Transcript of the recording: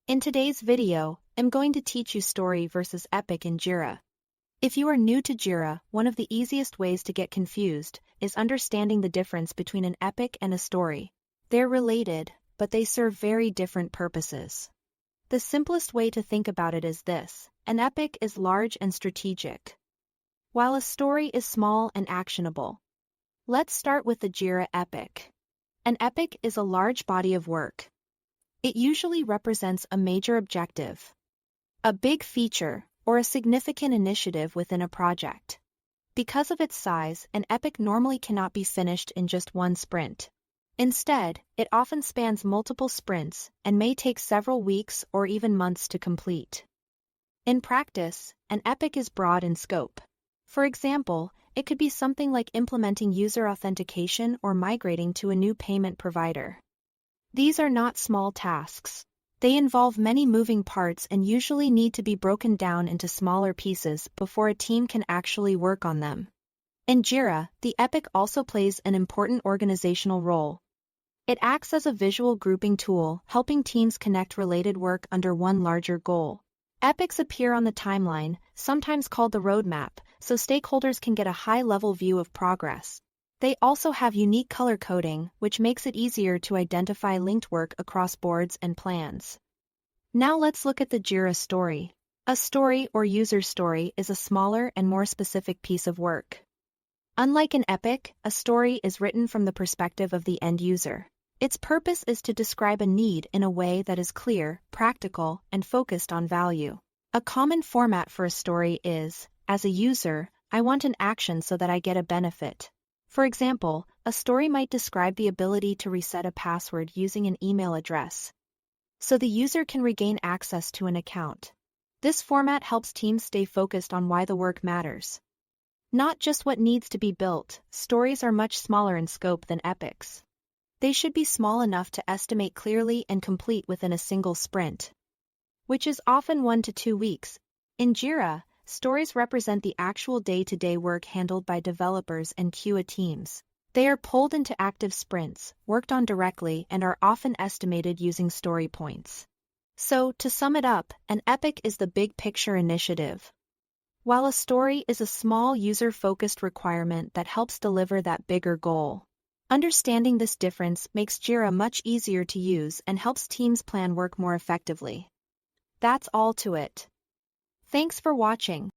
In today's video, I'm going to teach you story versus epic in Jira. If you are new to Jira, one of the easiest ways to get confused is understanding the difference between an epic and a story. They're related, but they serve very different purposes. The simplest way to think about it is this: an epic is large and strategic, while a story is small and actionable. Let's start with the Jira Epic. An epic is a large body of work. It usually represents a major objective, a big feature, or a significant initiative within a project. Because of its size, an epic normally cannot be finished in just one sprint. Instead, it often spans multiple sprints and may take several weeks or even months to complete. In practice, an epic is broad in scope. For example, it could be something like implementing user authentication or migrating to a new payment provider. These are not small tasks. They involve many moving parts and usually need to be broken down into smaller pieces before a team can actually work on them. In Jira, the epic also plays an important organizational role. It acts as a visual grouping tool, helping teams connect related work under one larger goal. Epics appear on the timeline, sometimes called the roadmap, so stakeholders can get a high-level view of progress. They also have unique color coding, which makes it easier to identify linked work across boards and plans. Now let's look at the Jira story. A story or user story is a smaller and more specific piece of work. Unlike an epic, a story is written from the perspective of the end user. Its purpose is to describe a need in a way that is clear, practical, and focused on value. A common format for a story is, as a user, I want an action so that I get a benefit. For example, a story might describe the ability to reset a password using an email address, so the user can regain access to an account. This format helps teams stay focused on why the work matters, not just what needs to be built. Stories are much smaller in scope than epics. They should be small enough to estimate clearly and complete within a single sprint, which is often 1 to 2 weeks. In Jira, stories represent the actual day-to-day work handled by developers and QA teams. They are pulled into active sprints, worked on directly, and are often estimated using story points. So, to sum it up, an epic is the big picture initiative, while a story is a small user-focused requirement that helps deliver that bigger goal. Understanding this difference makes Jira much easier to use and helps teams plan work more effectively. That's all to it. Thanks for watching.